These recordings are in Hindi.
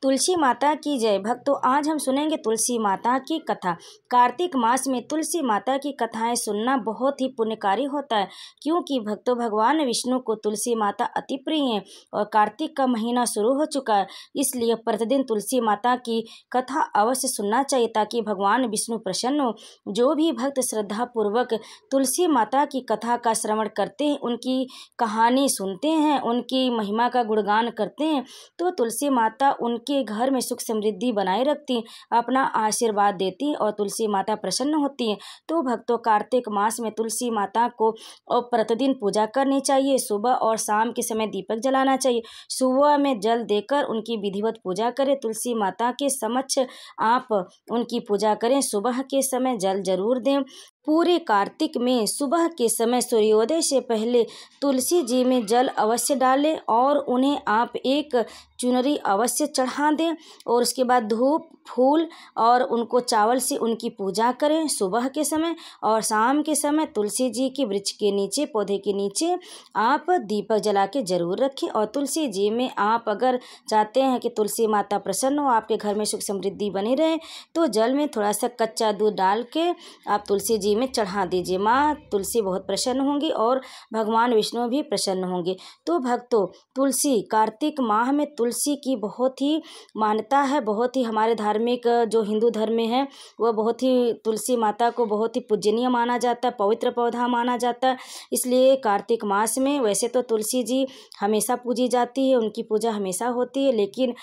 तुलसी माता की जय। भक्तों, आज हम सुनेंगे तुलसी माता की कथा। कार्तिक मास में तुलसी माता की कथाएं सुनना बहुत ही पुण्यकारी होता है, क्योंकि भक्तों भगवान विष्णु को तुलसी माता अति प्रिय हैं और कार्तिक का महीना शुरू हो चुका है, इसलिए प्रतिदिन तुलसी माता की कथा अवश्य सुनना चाहिए ताकि भगवान विष्णु प्रसन्न हो। जो भी भक्त श्रद्धा पूर्वक तुलसी माता की कथा का श्रवण करते हैं, उनकी कहानी सुनते हैं, उनकी महिमा का गुणगान करते हैं, तो तुलसी माता उनके घर में सुख समृद्धि बनाए रखती, अपना आशीर्वाद देती और तुलसी माता प्रसन्न होती हैं। तो भक्तों, कार्तिक मास में तुलसी माता को प्रतिदिन पूजा करनी चाहिए। सुबह और शाम के समय दीपक जलाना चाहिए। सुबह में जल देकर उनकी विधिवत पूजा करें। तुलसी माता के समक्ष आप उनकी पूजा करें। सुबह के समय जल जरूर दें। पूरे कार्तिक में सुबह के समय सूर्योदय से पहले तुलसी जी में जल अवश्य डालें और उन्हें आप एक चुनरी अवश्य चढ़ा दें और उसके बाद धूप फूल और उनको चावल से उनकी पूजा करें सुबह के समय। और शाम के समय तुलसी जी के वृक्ष के नीचे, पौधे के नीचे आप दीपक जला के जरूर रखें। और तुलसी जी में आप अगर चाहते हैं कि तुलसी माता प्रसन्न हो, आपके घर में सुख समृद्धि बनी रहे, तो जल में थोड़ा सा कच्चा दूध डाल के आप तुलसी जी में चढ़ा दीजिए। माँ तुलसी बहुत प्रसन्न होंगी और भगवान विष्णु भी प्रसन्न होंगे। तो भक्तों, तुलसी कार्तिक माह में तुलसी की बहुत ही मान्यता है। बहुत ही हमारे धार्मिक जो हिंदू धर्म में है, वह बहुत ही तुलसी माता को बहुत ही पूजनीय माना जाता है, पवित्र पौधा माना जाता है। इसलिए कार्तिक मास में वैसे तो तुलसी जी हमेशा पूजी जाती है, उनकी पूजा हमेशा होती है, लेकिन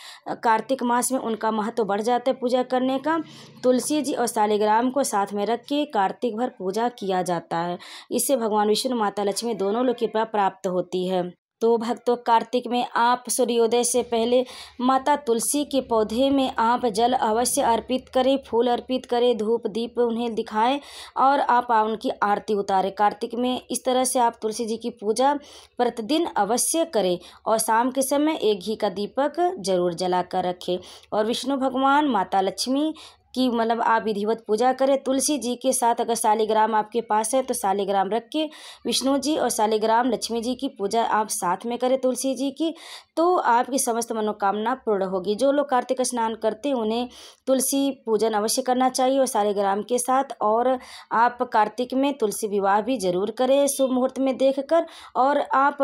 कार्तिक मास में उनका महत्व बढ़ जाता है पूजा करने का। तुलसी जी और शालिग्राम को साथ में रख के कार्तिक भर पूजा किया जाता है। इससे भगवान विष्णु माता लक्ष्मी दोनों लोग की कृपा प्राप्त होती है। तो भक्तों, कार्तिक में आप सूर्योदय से पहले माता तुलसी के पौधे में आप जल अवश्य अर्पित करें, फूल अर्पित करें, धूप दीप उन्हें दिखाएं और आप उनकी आरती उतारें। कार्तिक में इस तरह से आप तुलसी जी की पूजा प्रतिदिन अवश्य करें और शाम के समय एक घी का दीपक जरूर जला कर रखें। और विष्णु भगवान, माता लक्ष्मी कि मतलब आप विधिवत पूजा करें। तुलसी जी के साथ अगर शालिग्राम आपके पास है तो शालिग्राम रख के विष्णु जी और शालिग्राम लक्ष्मी जी की पूजा आप साथ में करें तुलसी जी की, तो आपकी समस्त मनोकामना पूर्ण होगी। जो लोग कार्तिक स्नान करते हैं उन्हें तुलसी पूजन अवश्य करना चाहिए और शालिग्राम के साथ। और आप कार्तिक में तुलसी विवाह भी जरूर करें शुभ मुहूर्त में देखकर। और आप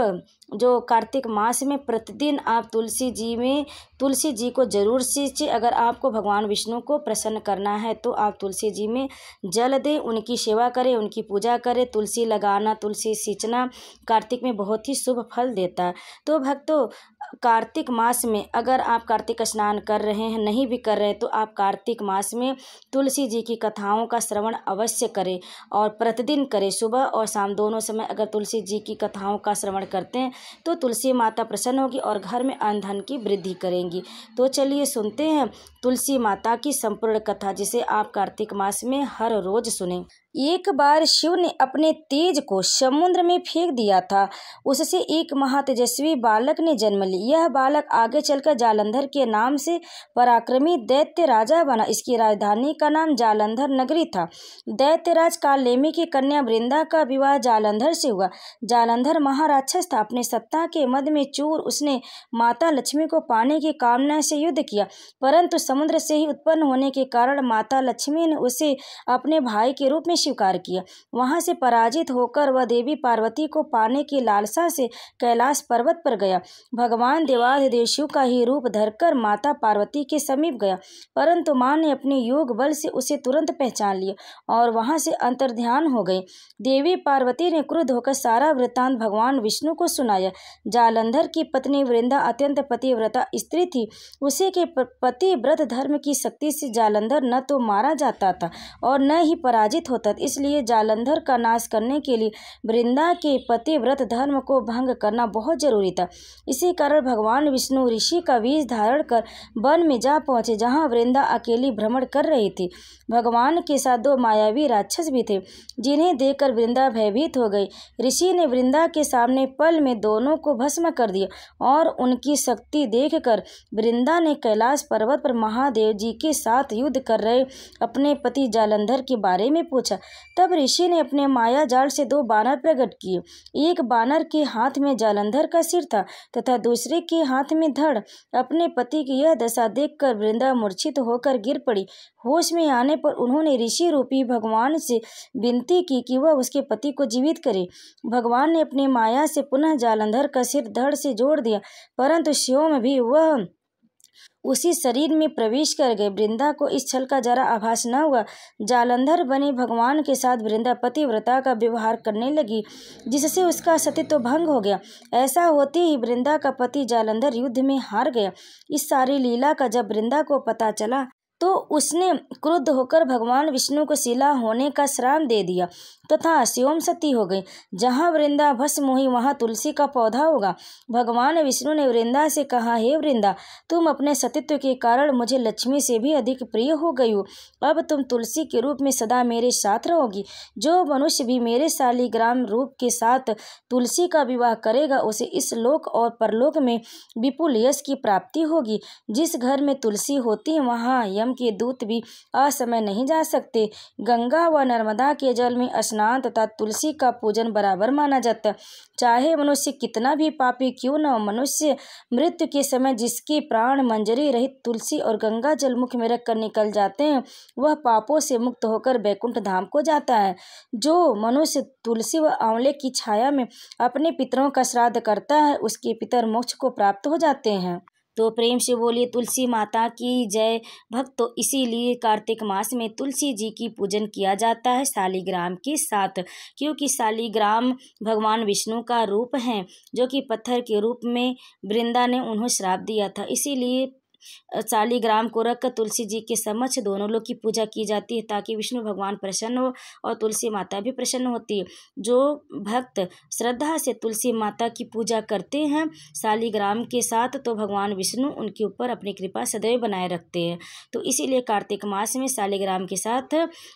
जो कार्तिक मास में प्रतिदिन आप तुलसी जी को जरूर सींचें। अगर आपको भगवान विष्णु को प्रसन्न करना है तो आप तुलसी जी में जल दें, उनकी सेवा करें, उनकी पूजा करें। तुलसी लगाना, तुलसी सींचना कार्तिक में बहुत ही शुभ फल देता है। तो भक्तों, कार्तिक मास में अगर आप कार्तिक स्नान कर रहे हैं, नहीं भी कर रहे हैं, तो आप कार्तिक मास में तुलसी जी की कथाओं का श्रवण अवश्य करें और प्रतिदिन करें। सुबह और शाम दोनों समय अगर तुलसी जी की कथाओं का श्रवण करते हैं तो तुलसी माता प्रसन्न होगी और घर में अन्न धन की वृद्धि करेंगी। तो चलिए सुनते हैं तुलसी माता की संपूर्ण कथा, जिसे आप कार्तिक मास में हर रोज सुनें। एक बार शिव ने अपने तेज को समुद्र में फेंक दिया था। उससे एक महातेजस्वी बालक ने जन्म लिया। यह बालक आगे चलकर जालंधर के नाम से पराक्रमी दैत्य राजा बना। इसकी राजधानी का नाम जालंधर नगरी था। दैत्यराज कालनेमी की कन्या वृंदा का विवाह जालंधर से हुआ। जालंधर महाराक्षस था। अपने सत्ता के मद में चूर उसने माता लक्ष्मी को पाने की कामना से युद्ध किया, परंतु समुद्र से ही उत्पन्न होने के कारण माता लक्ष्मी ने उसे अपने भाई के रूप में स्वीकार किया। वहां से पराजित होकर वह देवी पार्वती को पाने की लालसा से कैलाश पर्वत पर गया। भगवान देवाधिदेव शिव का ही रूप धरकर माता पार्वती के समीप गया, परंतु मां ने अपने योग बल से उसे तुरंत पहचान लिया और वहां से अंतर्ध्यान हो गई। देवी पार्वती ने क्रुद्ध होकर सारा वृत्तांत भगवान विष्णु को सुनाया। जालंधर की पत्नी वृंदा अत्यंत पतिव्रता स्त्री थी। उसे के पतिव्रत धर्म की शक्ति से जालंधर न तो मारा जाता था और न ही पराजित होता। इसलिए जालंधर का नाश करने के लिए वृंदा के पतिव्रत धर्म को भंग करना बहुत जरूरी था। इसी कारण भगवान विष्णु ऋषि का वेश धारण कर वन में जा पहुंचे, जहां वृंदा अकेली भ्रमण कर रही थी। भगवान के साथ दो मायावी राक्षस भी थे, जिन्हें देखकर वृंदा भयभीत हो गई। ऋषि ने वृंदा के सामने पल में दोनों को भस्म कर दिया और उनकी शक्ति देखकर वृंदा ने कैलाश पर्वत पर महादेव जी के साथ युद्ध कर रहे अपने पति जालंधर के बारे में पूछा। तब ऋषि ने अपने माया जाल से 2 बानर प्रकट किए। एक बानर के हाथ में जालंधर का सिर था तथा दूसरे के हाथ में धड़। अपने पति की यह दशा देखकर वृंदा मूर्छित होकर गिर पड़ी। होश में आने पर उन्होंने ऋषि रूपी भगवान से विनती की कि वह उसके पति को जीवित करे। भगवान ने अपनी माया से पुनः जालंधर का सिर धड़ से जोड़ दिया, परंतु स्वयं भी वह उसी शरीर में प्रवेश कर गए। वृंदा को इस छल का जरा आभास न हुआ। जालंधर बने भगवान के साथ वृंदा पतिव्रता का व्यवहार करने लगी, जिससे उसका सतीत्व भंग हो गया। ऐसा होते ही वृंदा का पति जालंधर युद्ध में हार गया। इस सारी लीला का जब वृंदा को पता चला तो उसने क्रुद्ध होकर भगवान विष्णु को शिला होने का श्राप दे दिया तथा स्वयं सती हो गई। जहाँ वृंदा भस्म हुई वहाँ तुलसी का पौधा होगा। भगवान विष्णु ने वृंदा से कहा, हे वृंदा, तुम अपने सतीत्व के कारण मुझे लक्ष्मी से भी अधिक प्रिय हो गई हो। अब तुम तुलसी के रूप में सदा मेरे साथ रहोगी। जो मनुष्य भी मेरे शालिग्राम रूप के साथ तुलसी का विवाह करेगा उसे इस लोक और परलोक में विपुल यश की प्राप्ति होगी। जिस घर में तुलसी होती है वहाँ यम के दूत भी असमय नहीं जा सकते। गंगा व नर्मदा के जल में स्नान तथा तुलसी का पूजन बराबर माना जाता है। चाहे मनुष्य कितना भी पापी क्यों न हो, मनुष्य मृत्यु के समय जिसके प्राण मंजरी रहित तुलसी और गंगा जल मुख में रखकर निकल जाते हैं वह पापों से मुक्त होकर बैकुंठ धाम को जाता है। जो मनुष्य तुलसी व आंवले की छाया में अपने पितरों का श्राद्ध करता है उसके पितर मोक्ष को प्राप्त हो जाते हैं। तो प्रेम से बोलिए तुलसी माता की जय। भक्तों, इसीलिए कार्तिक मास में तुलसी जी की पूजन किया जाता है शालिग्राम के साथ, क्योंकि शालिग्राम भगवान विष्णु का रूप है जो कि पत्थर के रूप में वृंदा ने उन्हें श्राप दिया था। इसीलिए शालिग्राम को रखकर तुलसी जी के समक्ष दोनों लोग की पूजा की जाती है ताकि विष्णु भगवान प्रसन्न हो और तुलसी माता भी प्रसन्न होती है। जो भक्त श्रद्धा से तुलसी माता की पूजा करते हैं शालिग्राम के साथ तो भगवान विष्णु उनके ऊपर अपनी कृपा सदैव बनाए रखते हैं। तो इसीलिए कार्तिक मास में शालिग्राम के साथ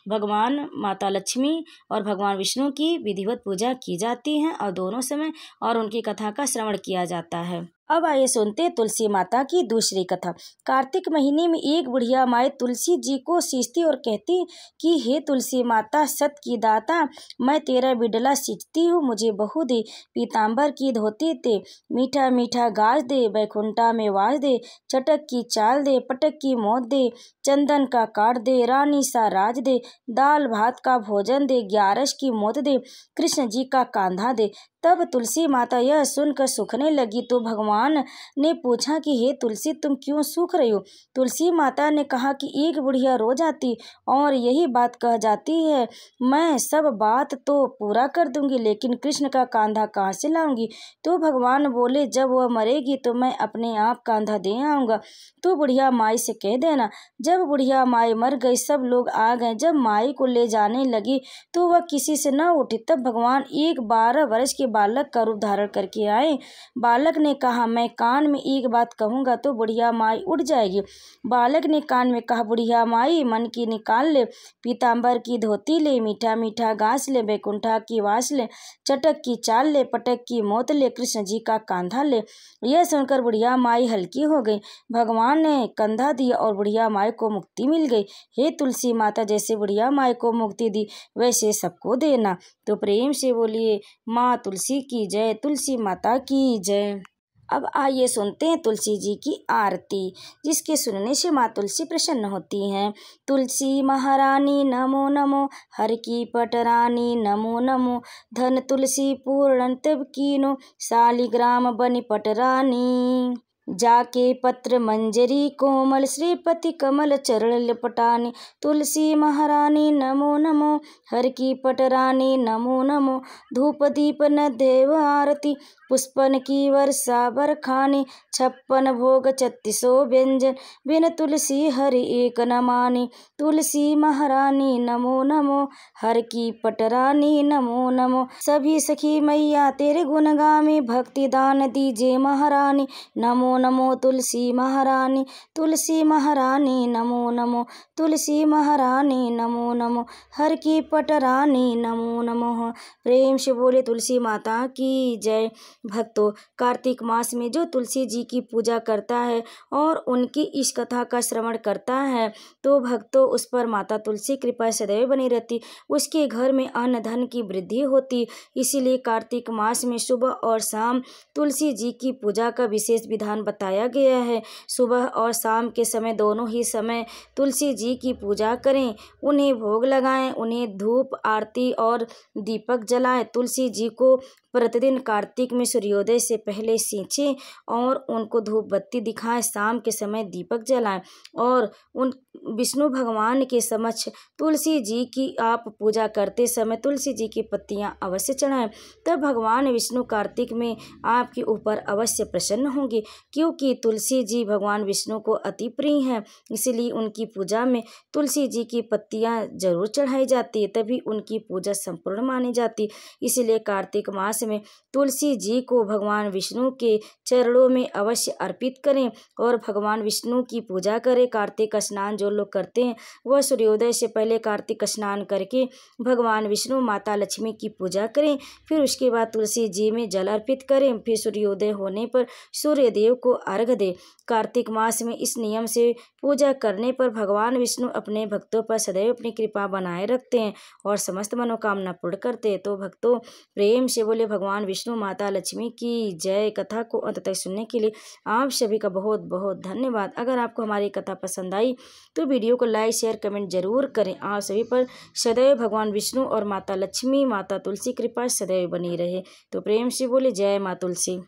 भगवान माता लक्ष्मी और भगवान विष्णु की विधिवत पूजा की जाती है और दोनों समय और उनकी कथा का श्रवण किया जाता है। अब आइए सुनते तुलसी माता की दूसरी कथा। कार्तिक महीने में एक बुढ़िया माई तुलसी जी को सींचती और कहती कि हे तुलसी माता, सत की दाता, मैं तेरा बिडला सींचती हूँ, मुझे बहू दे, पीताम्बर की धोती दे, मीठा मीठा गाज दे, बैकुंठा में वास दे, चटक की चाल दे, पटक की मौत दे, चंदन का काट दे, रानी सा राज दे, दाल भात का भोजन दे, 11 की मौत दे, कृष्ण जी का कांधा दे। तब तुलसी माता यह सुनकर सूखने लगी तो भगवान ने पूछा कि हे तुलसी, तुम क्यों सूख रही हो? तुलसी माता ने कहा कि एक बुढ़िया रो जाती और यही बात कह जाती है, मैं सब बात तो पूरा कर दूंगी लेकिन कृष्ण का कांधा कहाँ से लाऊंगी? तो भगवान बोले, जब वह मरेगी तो मैं अपने आप कांधा दे आऊँगा, तो बुढ़िया माई से कह देना। जब बुढ़िया माई मर गई सब लोग आ गए। जब माई को ले जाने लगी तो वह किसी से न उठी। तब भगवान एक 12 वर्ष के बालक का रूप धारण करके आए। बालक ने कहा, मैं कान में एक बात कहूँगा तो बुढ़िया माई उठ जाएगी। बालक ने कान में कहा, बुढ़िया माई मन की निकाल ले, पीताम्बर की धोती ले, मीठा मीठा घास ले, बैकुंठा की वास ले, चटक की चाल ले, पटक की मौत ले, कृष्ण जी का कांधा ले। यह सुनकर बुढ़िया माई हल्की हो गई। भगवान ने कंधा दिया और बुढ़िया माई को मुक्ति मिल गई। हे तुलसी माता, जैसे बुढ़िया माई को मुक्ति दी वैसे सबको देना। तो प्रेम से बोलिए माँ तुलसी की जय, तुलसी माता की जय। अब आइए सुनते हैं तुलसी जी की आरती, जिसके सुनने से माँ तुलसी प्रसन्न होती हैं। तुलसी महारानी नमो नमो, हर की पटरानी नमो नमो, धन तुलसी पूर्ण तब कीनो, शालिग्राम बनी पटरानी। जाके पत्र मंजरी कोमल, श्रीपति कमल चरण लपटानी। तुलसी महारानी नमो नमो, हर की पटरानी नमो नमो, धूप दीप न देव आरती, पुष्पन की वर्षा बरखानी। 56 भोग 36 व्यंजन, बिन तुलसी हरि एक न मानी। तुलसी महारानी नमो नमो, हर की पटरानी नमो नमो। सभी सखी मैया तेरे गुण गामी, भक्ति दान दीजे महारानी। नमो नमो तुलसी महारानी, तुलसी महारानी नमो नमो, तुलसी महारानी नमो नमो, हर की पटरानी नमो नमो। प्रेम से बोले तुलसी माता की जय। भक्तों, कार्तिक मास में जो तुलसी जी की पूजा करता है और उनकी इस कथा का श्रवण करता है तो भक्तों उस पर माता तुलसी कृपा सदैव बनी रहती, उसके घर में अन्न धन की वृद्धि होती। इसीलिए कार्तिक मास में सुबह और शाम तुलसी जी की पूजा का विशेष विधान बताया गया है। सुबह और शाम के समय दोनों ही समय तुलसी जी की पूजा करें, उन्हें भोग लगाएं, उन्हें धूप आरती और दीपक जलाएं। तुलसी जी को प्रतिदिन कार्तिक में सूर्योदय से पहले सींचें और उनको धूप बत्ती दिखाएं, शाम के समय दीपक जलाएं और उन विष्णु भगवान के समक्ष तुलसी जी की आप पूजा करते समय तुलसी जी की पत्तियां अवश्य चढ़ाएं। तब भगवान विष्णु कार्तिक में आपके ऊपर अवश्य प्रसन्न होंगे, क्योंकि तुलसी जी भगवान विष्णु को अति प्रिय हैं। इसीलिए उनकी पूजा में तुलसी जी की पत्तियां जरूर चढ़ाई जाती है, तभी उनकी पूजा संपूर्ण मानी जाती। इसीलिए कार्तिक मास में तुलसी जी को भगवान विष्णु के चरणों में अवश्य अर्पित करें और भगवान विष्णु की पूजा करें। कार्तिक स्नान जो लोग करते हैं वह सूर्योदय से पहले कार्तिक स्नान करके भगवान विष्णु माता लक्ष्मी की पूजा करें, फिर उसके बाद तुलसी जी में जल अर्पित करें, फिर सूर्योदय होने पर सूर्य देव को अर्घ्य दें। कार्तिक मास में इस नियम से पूजा करने पर भगवान विष्णु अपने भक्तों पर सदैव अपनी कृपा बनाए रखते हैं और समस्त मनोकामना पूर्ण करते हैं। तो भक्तों प्रेम से बोले भगवान विष्णु माता लक्ष्मी की जय। कथा को अंत तक सुनने के लिए आप सभी का बहुत बहुत धन्यवाद। अगर आपको हमारी कथा पसंद आई तो वीडियो को लाइक शेयर कमेंट जरूर करें। आप सभी पर सदैव भगवान विष्णु और माता लक्ष्मी माता तुलसी कृपा सदैव बनी रहे। तो प्रेम से बोले जय माँ तुलसी।